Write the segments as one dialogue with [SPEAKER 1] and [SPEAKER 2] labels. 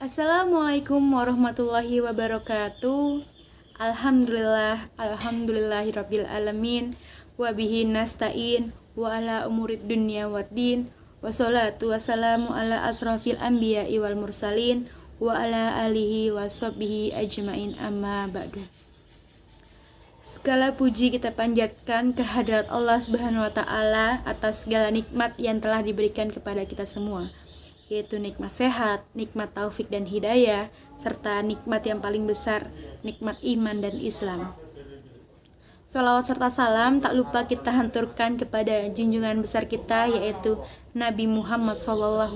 [SPEAKER 1] Assalamualaikum warahmatullahi wabarakatuh. Alhamdulillahirabbil alamin wa bihi nasta'in wa ala umurid dunya waddin. Wassalatu wassalamu ala asrafil anbiya'i wal mursalin wa ala alihi wa sahbihi ajmain amma ba'du. Segala puji kita panjatkan kehadirat Allah Subhanahu wa taala atas segala nikmat yang telah diberikan kepada kita semua, yaitu nikmat sehat, nikmat taufik dan hidayah, serta nikmat yang paling besar, nikmat iman dan Islam. Salawat serta salam tak lupa kita hanturkan kepada junjungan besar kita, yaitu Nabi Muhammad SAW.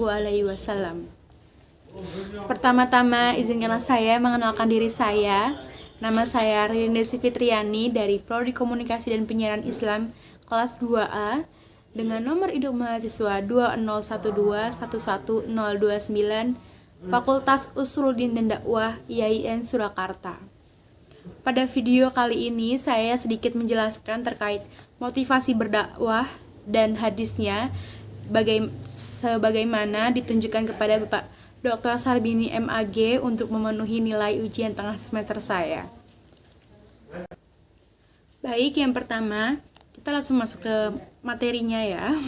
[SPEAKER 1] Pertama-tama izinkanlah saya mengenalkan diri saya. Nama saya Ririn Desi Fitriani dari Prodi Komunikasi dan Penyiaran Islam kelas 2A dengan nomor induk mahasiswa 201211029 Fakultas Usuluddin dan Dakwah IAIN Surakarta. Pada video kali ini saya sedikit menjelaskan terkait motivasi berdakwah dan hadisnya sebagaimana ditunjukkan kepada Bapak Dr. Sarbini MAG untuk memenuhi nilai ujian tengah semester saya. Baik, yang pertama kita langsung masuk ke materinya ya.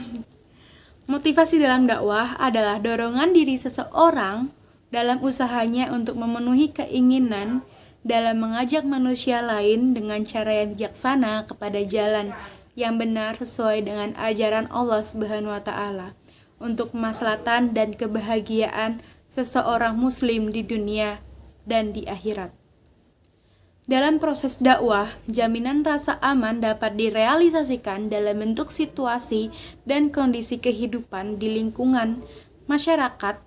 [SPEAKER 1] Motivasi dalam dakwah adalah dorongan diri seseorang dalam usahanya untuk memenuhi keinginan dalam mengajak manusia lain dengan cara yang bijaksana kepada jalan yang benar sesuai dengan ajaran Allah Subhanahu wa taala untuk kemaslahatan dan kebahagiaan seseorang muslim di dunia dan di akhirat. Dalam proses dakwah, jaminan rasa aman dapat direalisasikan dalam bentuk situasi dan kondisi kehidupan di lingkungan masyarakat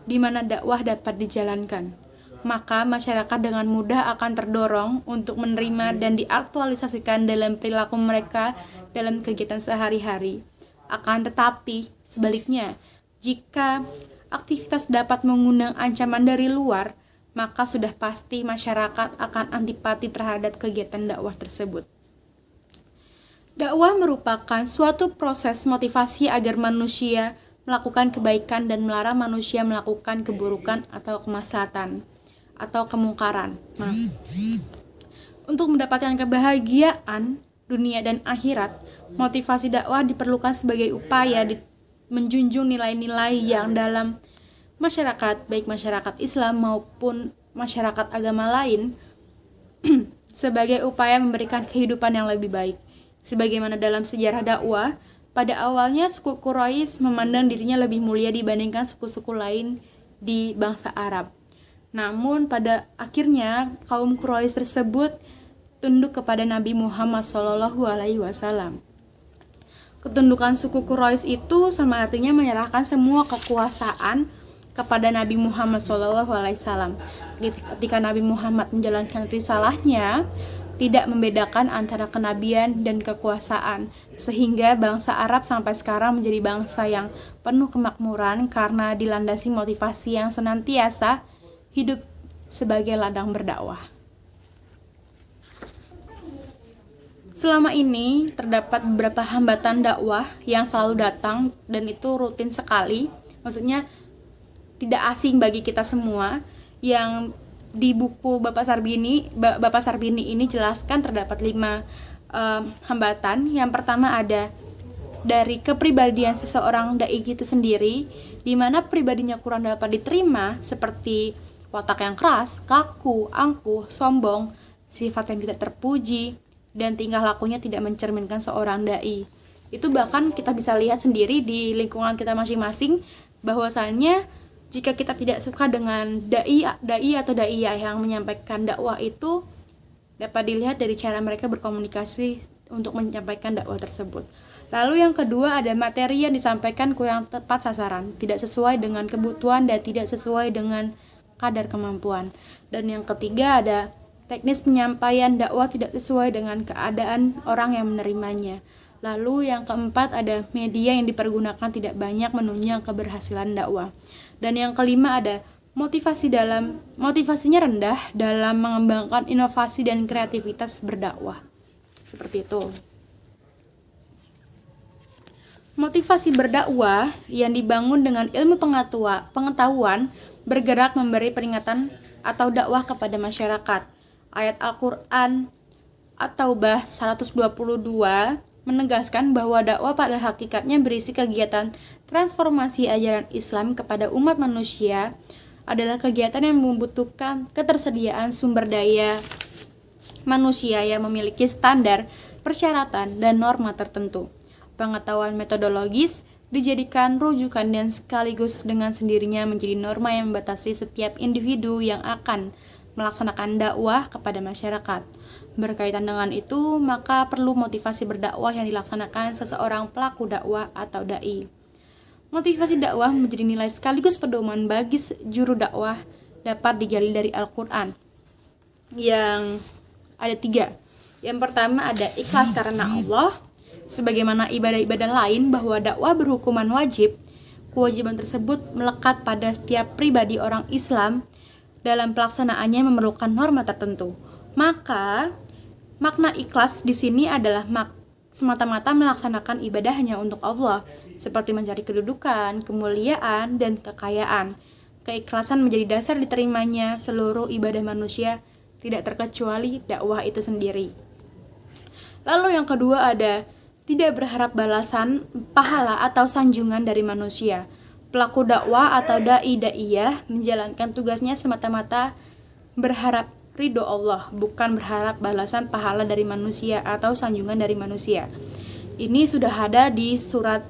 [SPEAKER 1] di mana dakwah dapat dijalankan. Maka masyarakat dengan mudah akan terdorong untuk menerima dan diaktualisasikan dalam perilaku mereka dalam kegiatan sehari-hari. Akan tetapi, sebaliknya, jika aktivitas dapat mengundang ancaman dari luar, maka sudah pasti masyarakat akan antipati terhadap kegiatan dakwah tersebut. Dakwah merupakan suatu proses motivasi agar manusia melakukan kebaikan dan melarang manusia melakukan keburukan atau kemaslahatan atau kemungkaran. Untuk mendapatkan kebahagiaan dunia dan akhirat, motivasi dakwah diperlukan sebagai upaya menjunjung nilai-nilai yang dalam masyarakat, baik masyarakat Islam maupun masyarakat agama lain, sebagai upaya memberikan kehidupan yang lebih baik. Sebagaimana dalam sejarah dakwah, pada awalnya suku Quraisy memandang dirinya lebih mulia dibandingkan suku-suku lain di bangsa Arab. Namun pada akhirnya kaum Quraisy tersebut tunduk kepada Nabi Muhammad SAW. Ketundukan suku Quraisy itu sama artinya menyerahkan semua kekuasaan kepada Nabi Muhammad SAW. Ketika Nabi Muhammad menjalankan risalahnya, tidak membedakan antara kenabian dan kekuasaan, sehingga bangsa Arab sampai sekarang menjadi bangsa yang penuh kemakmuran karena dilandasi motivasi yang senantiasa hidup sebagai ladang berdakwah. Selama ini terdapat beberapa hambatan dakwah yang selalu datang dan itu rutin sekali, maksudnya tidak asing bagi kita semua. Yang di buku Bapak Sarbini ini jelaskan terdapat 5 hambatan. Yang pertama ada dari kepribadian seseorang dai itu sendiri, di mana pribadinya kurang dapat diterima seperti watak yang keras, kaku, angkuh, sombong, sifat yang tidak terpuji, dan tingkah lakunya tidak mencerminkan seorang dai. Itu bahkan kita bisa lihat sendiri di lingkungan kita masing-masing, bahwasannya jika kita tidak suka dengan dai atau daiyah yang menyampaikan dakwah itu, dapat dilihat dari cara mereka berkomunikasi untuk menyampaikan dakwah tersebut. Lalu yang kedua ada materi yang disampaikan kurang tepat sasaran, tidak sesuai dengan kebutuhan dan tidak sesuai dengan kadar kemampuan. Dan yang ketiga ada teknis penyampaian dakwah tidak sesuai dengan keadaan orang yang menerimanya. Lalu yang keempat ada media yang dipergunakan tidak banyak menunjang keberhasilan dakwah. Dan yang kelima ada motivasinya rendah dalam mengembangkan inovasi dan kreativitas berdakwah. Seperti itu. Motivasi berdakwah yang dibangun dengan ilmu pengetahuan bergerak memberi peringatan atau dakwah kepada masyarakat. Ayat Al-Quran At-Taubah 122 menegaskan bahwa dakwah pada hakikatnya berisi kegiatan transformasi ajaran Islam kepada umat manusia adalah kegiatan yang membutuhkan ketersediaan sumber daya manusia yang memiliki standar, persyaratan, dan norma tertentu. Pengetahuan metodologis dijadikan rujukan dan sekaligus dengan sendirinya menjadi norma yang membatasi setiap individu yang akan melaksanakan dakwah kepada masyarakat. Berkaitan dengan itu, maka perlu motivasi berdakwah yang dilaksanakan seseorang pelaku dakwah atau dai. Motivasi dakwah menjadi nilai sekaligus pedoman bagi juru dakwah dapat digali dari Al-Quran. Yang ada 3. Yang pertama ada ikhlas karena Allah. Sebagaimana ibadah-ibadah lain bahwa dakwah berhukuman wajib, kewajiban tersebut melekat pada setiap pribadi orang Islam. Dalam pelaksanaannya memerlukan norma tertentu. Maka makna ikhlas di sini adalah semata-mata melaksanakan ibadah hanya untuk Allah, seperti mencari kedudukan, kemuliaan, dan kekayaan. Keikhlasan menjadi dasar diterimanya seluruh ibadah manusia, tidak terkecuali dakwah itu sendiri. Lalu yang kedua ada tidak berharap balasan, pahala, atau sanjungan dari manusia. Pelaku dakwah atau dai-daiyah menjalankan tugasnya semata-mata berharap ridho Allah, bukan berharap balasan pahala dari manusia atau sanjungan dari manusia. Ini sudah ada di surat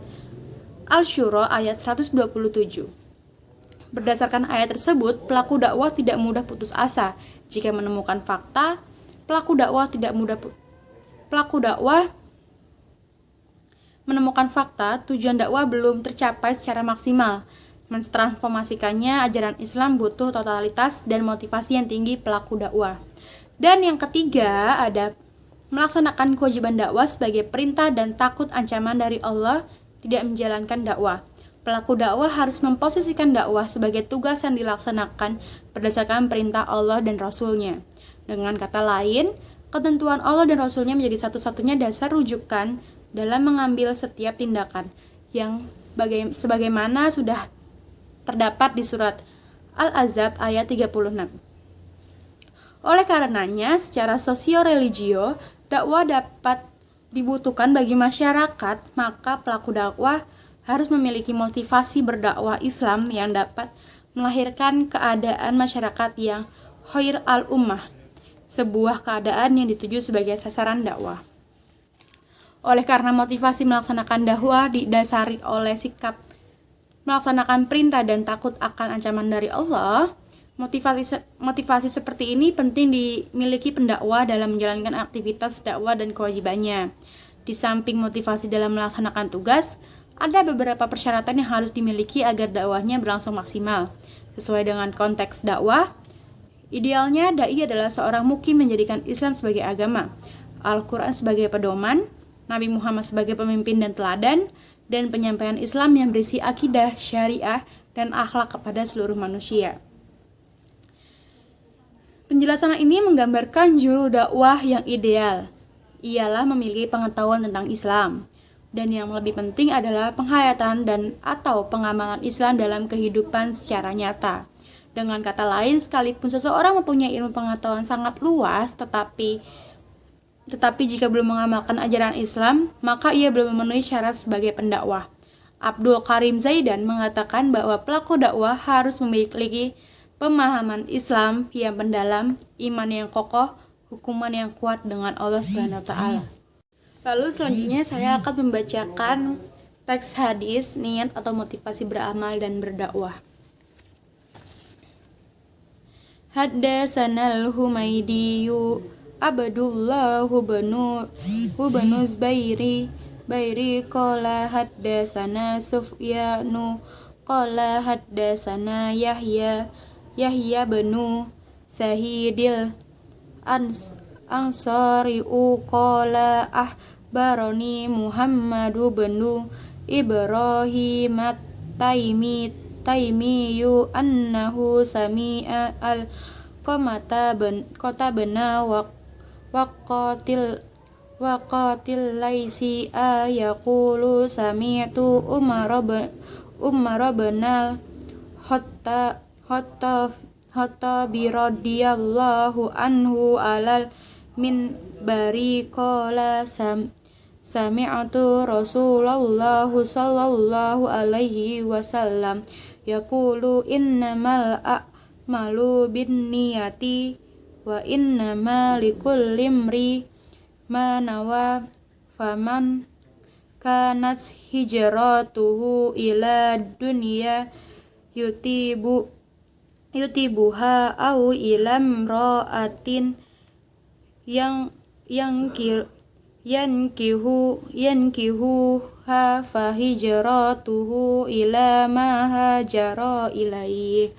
[SPEAKER 1] Al-Syura ayat 127. Berdasarkan ayat tersebut, pelaku dakwah tidak mudah putus asa. Jika menemukan fakta, pelaku dakwah menemukan fakta, tujuan dakwah belum tercapai secara maksimal. Mentransformasikannya, ajaran Islam butuh totalitas dan motivasi yang tinggi pelaku dakwah. Dan yang ketiga ada melaksanakan kewajiban dakwah sebagai perintah dan takut ancaman dari Allah, tidak menjalankan dakwah. Pelaku dakwah harus memposisikan dakwah sebagai tugas yang dilaksanakan berdasarkan perintah Allah dan Rasul-Nya. Dengan kata lain, ketentuan Allah dan Rasul-Nya menjadi satu-satunya dasar rujukan dalam mengambil setiap tindakan yang sebagaimana sudah terdapat di surat Al-Ahzab ayat 36. Oleh karenanya, secara sosio-religio, dakwah dapat dibutuhkan bagi masyarakat, maka pelaku dakwah harus memiliki motivasi berdakwah Islam yang dapat melahirkan keadaan masyarakat yang khair al-ummah, sebuah keadaan yang dituju sebagai sasaran dakwah. Oleh karena motivasi melaksanakan dakwah didasari oleh sikap melaksanakan perintah dan takut akan ancaman dari Allah, motivasi seperti ini penting dimiliki pendakwah dalam menjalankan aktivitas dakwah dan kewajibannya. Di samping motivasi dalam melaksanakan tugas, ada beberapa persyaratan yang harus dimiliki agar dakwahnya berlangsung maksimal. Sesuai dengan konteks dakwah, idealnya dai adalah seorang mukim menjadikan Islam sebagai agama, Al-Quran sebagai pedoman, Nabi Muhammad sebagai pemimpin dan teladan, dan penyampaian Islam yang berisi akidah, syariah, dan akhlak kepada seluruh manusia. Penjelasan ini menggambarkan juru dakwah yang ideal. Ialah memiliki pengetahuan tentang Islam. Dan yang lebih penting adalah penghayatan dan atau pengamalan Islam dalam kehidupan secara nyata. Dengan kata lain, sekalipun seseorang mempunyai ilmu pengetahuan sangat luas, tetapi jika belum mengamalkan ajaran Islam, maka ia belum memenuhi syarat sebagai pendakwah. Abdul Karim Zaidan mengatakan bahwa pelaku dakwah harus memiliki pemahaman Islam yang mendalam, iman yang kokoh, hukuman yang kuat dengan Allah Subhanahu wa taala. Lalu selanjutnya saya akan membacakan teks hadis niat atau motivasi beramal dan berdakwah. Haddatsanal Humaydiyu Abdullah banu Zubairi qala haddatsana Sufyanu qala haddatsana Yahya banu Sahidil Ansari qala ahbarani Muhammadu banu Ibrahim Taimiyu annahu sami'a al-qamata kota bena waqatil wa qatil laisi yaqulu sami'tu Umar benal Khattabi radhiyallahu anhu alal minbari qala sami'tu Rasulullah sallallahu alaihi wasallam yaqulu innamal a'malu binniyati wa innama likulli imri ma nawa faman kanat hijratuhu ila dunya yutibuha au ilam ra'atin yang yankihuha fa hijratuhu ila ma hajara ilaih,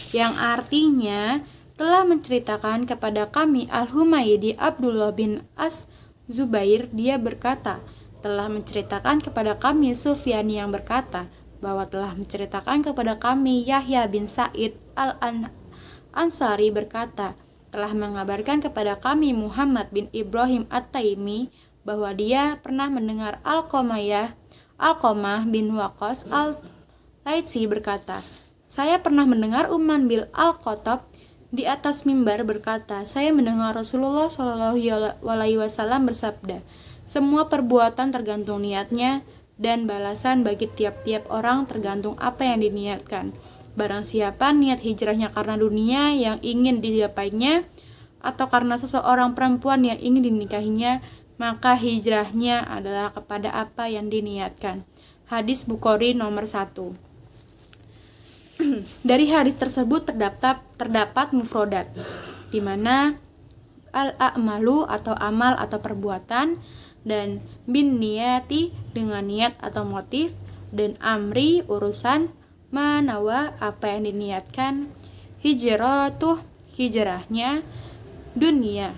[SPEAKER 1] yang artinya telah menceritakan kepada kami Al-Humaydi Abdullah bin Az-Zubair, dia berkata, telah menceritakan kepada kami Sufyan yang berkata bahwa telah menceritakan kepada kami Yahya bin Sa'id Al-Ansari berkata, telah mengabarkan kepada kami Muhammad bin Ibrahim At-Taimi bahwa dia pernah mendengar Alqamah bin Waqqas Al-Laitsi berkata, saya pernah mendengar Uman bin Al-Khattab di atas mimbar berkata, saya mendengar Rasulullah SAW bersabda, semua perbuatan tergantung niatnya dan balasan bagi tiap-tiap orang tergantung apa yang diniatkan. Barang siapa niat hijrahnya karena dunia yang ingin digapainya atau karena seseorang perempuan yang ingin dinikahinya, maka hijrahnya adalah kepada apa yang diniatkan. Hadis Bukhari nomor 1. Dari hadis tersebut terdapat mufrodat, di mana al-a'malu atau amal atau perbuatan, dan bin niyati dengan niat atau motif, dan amri urusan, manawa apa yang diniatkan, hijratuh hijrahnya, dunia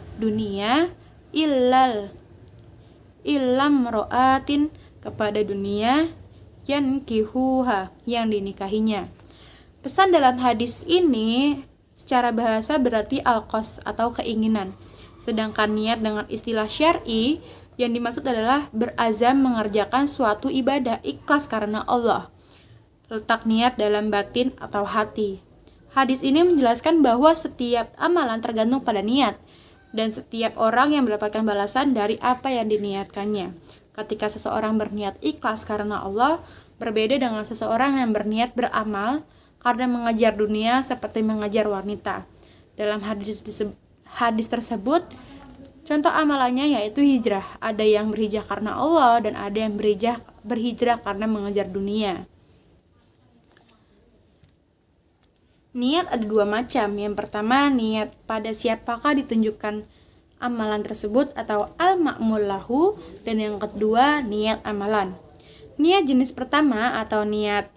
[SPEAKER 1] illam ro'atin kepada dunia, yankihuha yang dinikahinya. Pesan dalam hadis ini secara bahasa berarti al-qasd atau keinginan. Sedangkan niat dengan istilah syar'i yang dimaksud adalah berazam mengerjakan suatu ibadah ikhlas karena Allah. Letak niat dalam batin atau hati. Hadis ini menjelaskan bahwa setiap amalan tergantung pada niat dan setiap orang yang mendapatkan balasan dari apa yang diniatkannya. Ketika seseorang berniat ikhlas karena Allah, berbeda dengan seseorang yang berniat beramal karena mengejar dunia seperti mengejar wanita. Dalam hadis tersebut, contoh amalannya yaitu hijrah. Ada yang berhijrah karena Allah dan ada yang berhijrah karena mengejar dunia. Niat ada dua macam. Yang pertama, niat pada siapakah ditunjukkan amalan tersebut atau al-ma'mul lahu, dan yang kedua, niat amalan. Niat jenis pertama atau niat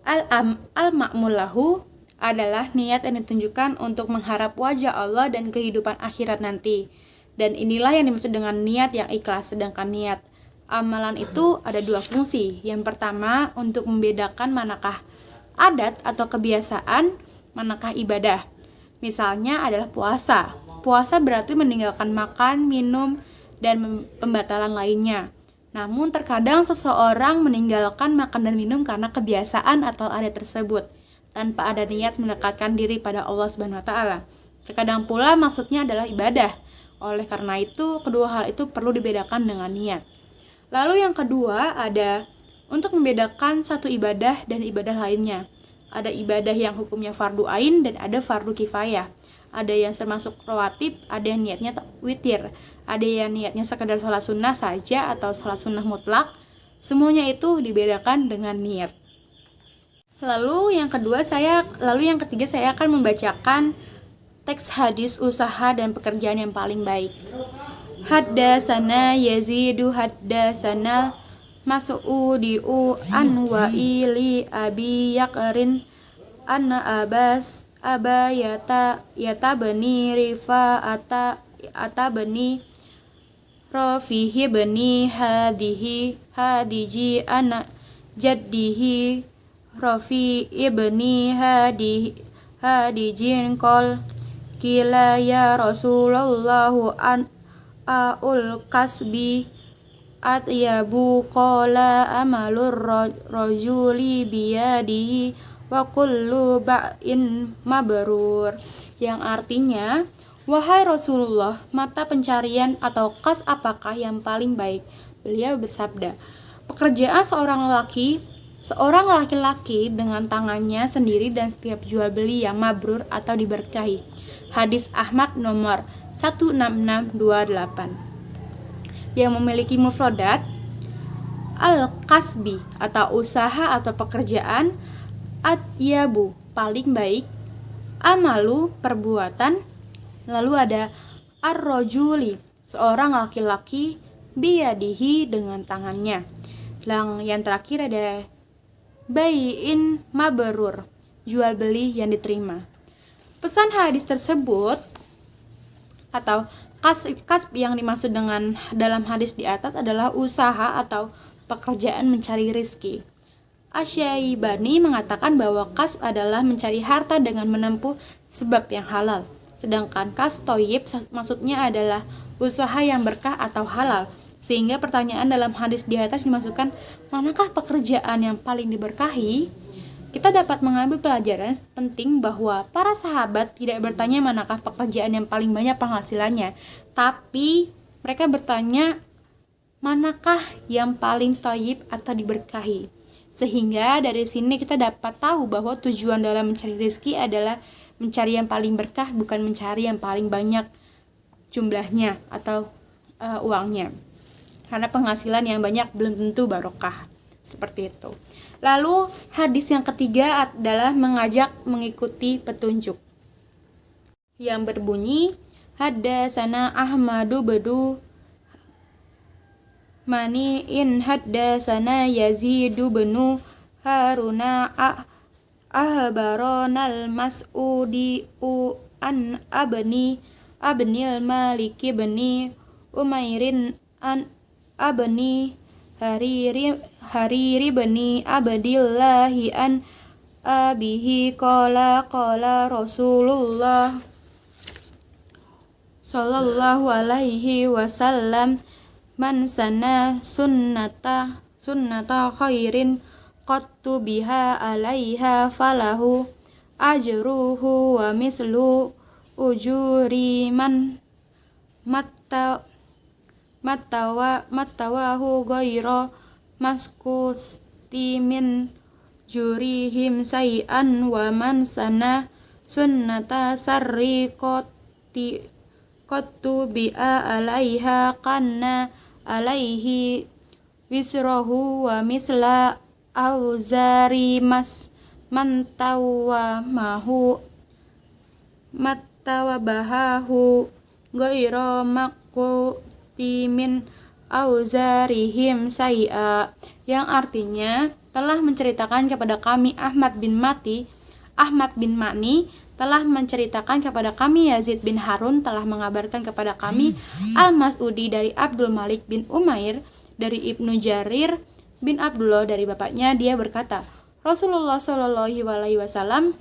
[SPEAKER 1] al-ma'mul lahu adalah niat yang ditunjukkan untuk mengharap wajah Allah dan kehidupan akhirat nanti. Dan inilah yang dimaksud dengan niat yang ikhlas. Sedangkan niat amalan itu ada dua fungsi. Yang pertama, untuk membedakan manakah adat atau kebiasaan, manakah ibadah. Misalnya adalah puasa. Puasa berarti meninggalkan makan, minum, dan pembatalan lainnya. Namun terkadang seseorang meninggalkan makan dan minum karena kebiasaan atau adat tersebut, tanpa ada niat mendekatkan diri pada Allah Subhanahu wa taala. Terkadang pula maksudnya adalah ibadah. Oleh karena itu, kedua hal itu perlu dibedakan dengan niat. Lalu yang kedua ada untuk membedakan satu ibadah dan ibadah lainnya. Ada ibadah yang hukumnya fardu ain dan ada fardu kifayah. Ada yang termasuk rawatib, ada yang niatnya witir, ada yang niatnya sekedar sholat sunnah saja atau sholat sunnah mutlak. Semuanya itu dibedakan dengan niat. Lalu yang ketiga saya akan membacakan teks hadis usaha dan pekerjaan yang paling baik. Haddasana Yazidu haddasana Mas'udiu an Wa'ili Abi Yakrin anna Aba yata bani Rifa ata bani Rafihi bani Hadiji anak jaddihi Rafi ibni Hadijin qol kila ya Rasulullah aul kasbi atyabu qala amalur rajuli biyadihi wa kullu ba'in mabrur, yang artinya, wahai Rasulullah, mata pencarian atau kas apakah yang paling baik? Beliau bersabda, pekerjaan seorang laki-laki dengan tangannya sendiri dan setiap jual beli yang mabrur atau diberkahi. Hadis Ahmad nomor 16628. Yang memiliki mufradat al-kasbi atau usaha atau pekerjaan, atyabu paling baik, amalu perbuatan, lalu ada ar-rajuli seorang laki-laki, biyadihi dengan tangannya. Yang terakhir ada bai'in mabrur, jual beli yang diterima. Pesan hadis tersebut atau kasb yang dimaksud dengan dalam hadis di atas adalah usaha atau pekerjaan mencari rizki. Asy-Syaibani mengatakan bahwa kasb adalah mencari harta dengan menempuh sebab yang halal. Sedangkan kasb thayyib maksudnya adalah usaha yang berkah atau halal. Sehingga pertanyaan dalam hadis di atas dimasukkan, manakah pekerjaan yang paling diberkahi? Kita dapat mengambil pelajaran penting bahwa para sahabat tidak bertanya manakah pekerjaan yang paling banyak penghasilannya, tapi mereka bertanya manakah yang paling thayyib atau diberkahi. Sehingga dari sini kita dapat tahu bahwa tujuan dalam mencari rezeki adalah mencari yang paling berkah, bukan mencari yang paling banyak jumlahnya atau uangnya. Karena penghasilan yang banyak belum tentu barokah. Seperti itu. Lalu hadis yang ketiga adalah mengajak mengikuti petunjuk, yang berbunyi haddatsana Ahmadu bedu mani'in haddatsana Yazidu benu Haruna ahbaronal mas'udi an abnil maliki beni Umairin an abni Hariri bani Abdillahi an abihi qala Rasulullah sallallahu alaihi wasallam man sana sunnata khairin qattu biha alaiha falahu ajruhu wa mislu ujuri man mattawahu ghaira maskuti min jurihim say'an wa man sana sunnata sarri qattu bi'a alaiha kanna alaihi wisrahu wa misla auzari mattawabahahu ghaira min auzarihim say'a, yang artinya telah menceritakan kepada kami Ahmad bin Mani telah menceritakan kepada kami Yazid bin Harun telah mengabarkan kepada kami Al-Mas'udi dari Abdul Malik bin Umair dari Ibnu Jarir bin Abdullah dari bapaknya, dia berkata, Rasulullah Shallallahu alaihi wasallam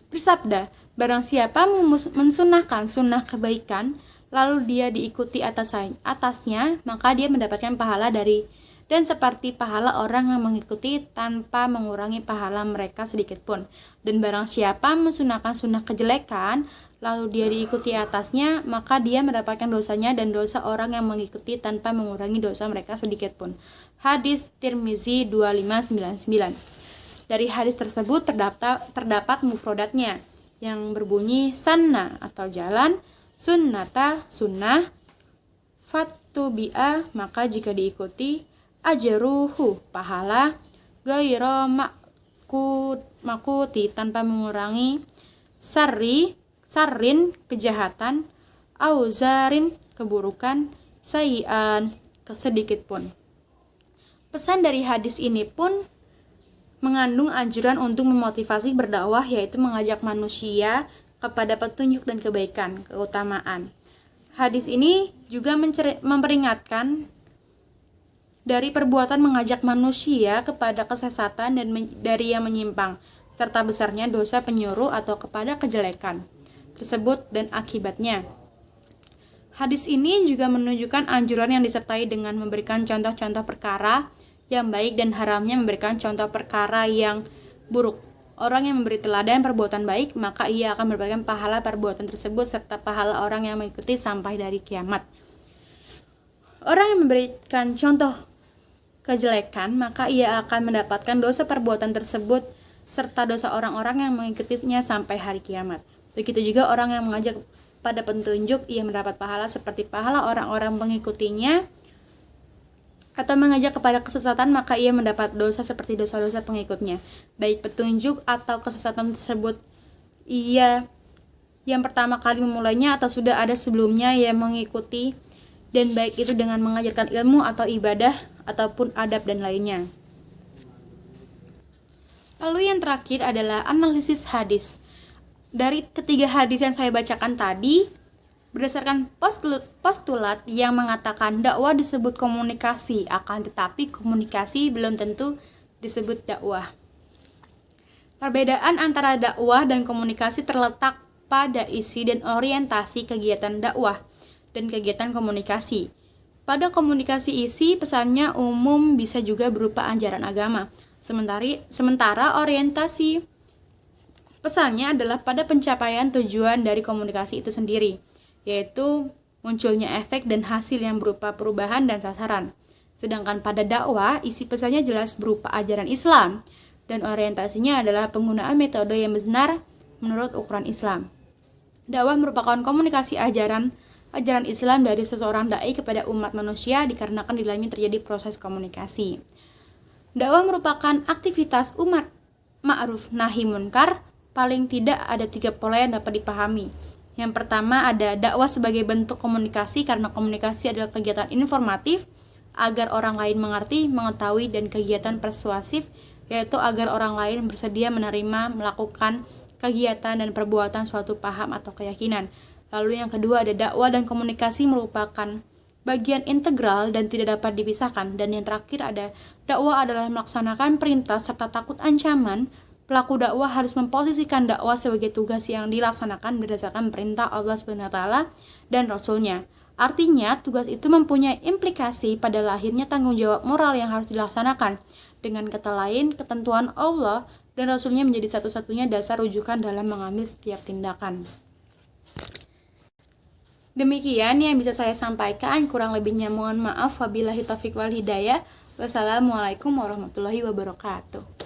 [SPEAKER 1] bersabda, barang siapa mensunahkan sunnah kebaikan lalu dia diikuti atasnya, maka dia mendapatkan pahala dan seperti pahala orang yang mengikuti tanpa mengurangi pahala mereka sedikit pun. Dan barang siapa mensunahkan sunnah kejelekan lalu dia diikuti atasnya, maka dia mendapatkan dosanya dan dosa orang yang mengikuti tanpa mengurangi dosa mereka sedikit pun. Hadis Tirmizi 2599. Dari hadis tersebut terdapat mufradatnya yang berbunyi sanna atau jalan, sunnata sunnah, fattubi'a maka jika diikuti, ajruhu pahala, ghaira makuti tanpa mengurangi, sarrin kejahatan, auzarin keburukan, sayian sedikit pun. Pesan dari hadis ini pun mengandung anjuran untuk memotivasi berdakwah, yaitu mengajak manusia kepada petunjuk dan kebaikan, keutamaan. Hadis ini juga memperingatkan dari perbuatan mengajak manusia kepada kesesatan dan dari yang menyimpang, serta besarnya dosa penyuruh atau kepada kejelekan tersebut dan akibatnya. Hadis ini juga menunjukkan anjuran yang disertai dengan memberikan contoh-contoh perkara yang baik dan haramnya memberikan contoh perkara yang buruk. Orang yang memberi teladan perbuatan baik, maka ia akan mendapatkan pahala perbuatan tersebut serta pahala orang yang mengikuti sampai dari kiamat. Orang yang memberikan contoh kejelekan, maka ia akan mendapatkan dosa perbuatan tersebut serta dosa orang-orang yang mengikutinya sampai hari kiamat. Begitu juga orang yang mengajak pada petunjuk, ia mendapat pahala seperti pahala orang-orang mengikutinya, atau mengajak kepada kesesatan, maka ia mendapat dosa seperti dosa-dosa pengikutnya. Baik petunjuk atau kesesatan tersebut ia yang pertama kali memulainya atau sudah ada sebelumnya yang mengikuti, dan baik itu dengan mengajarkan ilmu atau ibadah ataupun adab dan lainnya. Lalu yang terakhir adalah analisis hadis. Dari ketiga hadis yang saya bacakan tadi, berdasarkan postulat yang mengatakan dakwah disebut komunikasi, akan tetapi komunikasi belum tentu disebut dakwah. Perbedaan antara dakwah dan komunikasi terletak pada isi dan orientasi kegiatan dakwah dan kegiatan komunikasi. Pada komunikasi isi, pesannya umum bisa juga berupa ajaran agama. Sementara orientasi pesannya adalah pada pencapaian tujuan dari komunikasi itu sendiri, yaitu munculnya efek dan hasil yang berupa perubahan dan sasaran. Sedangkan pada dakwah, isi pesannya jelas berupa ajaran Islam, dan orientasinya adalah penggunaan metode yang benar menurut ukuran Islam. Dakwah merupakan komunikasi ajaran Islam dari seseorang dai kepada umat manusia dikarenakan di dalamnya terjadi proses komunikasi. Dakwah merupakan aktivitas umat ma'ruf nahi munkar. Paling tidak ada 3 pola yang dapat dipahami. Yang pertama ada dakwah sebagai bentuk komunikasi, karena komunikasi adalah kegiatan informatif agar orang lain mengerti, mengetahui, dan kegiatan persuasif, yaitu agar orang lain bersedia menerima, melakukan kegiatan dan perbuatan suatu paham atau keyakinan. Lalu yang kedua ada dakwah dan komunikasi merupakan bagian integral dan tidak dapat dipisahkan. Dan yang terakhir ada dakwah adalah melaksanakan perintah serta takut ancaman. Pelaku dakwah harus memposisikan dakwah sebagai tugas yang dilaksanakan berdasarkan perintah Allah SWT dan Rasul-Nya. Artinya, tugas itu mempunyai implikasi pada lahirnya tanggung jawab moral yang harus dilaksanakan. Dengan kata lain, ketentuan Allah dan Rasul-Nya menjadi satu-satunya dasar rujukan dalam mengambil setiap tindakan. Demikian yang bisa saya sampaikan, kurang lebihnya mohon maaf. Wabillahi taufiq wal hidayah. Wassalamualaikum warahmatullahi wabarakatuh.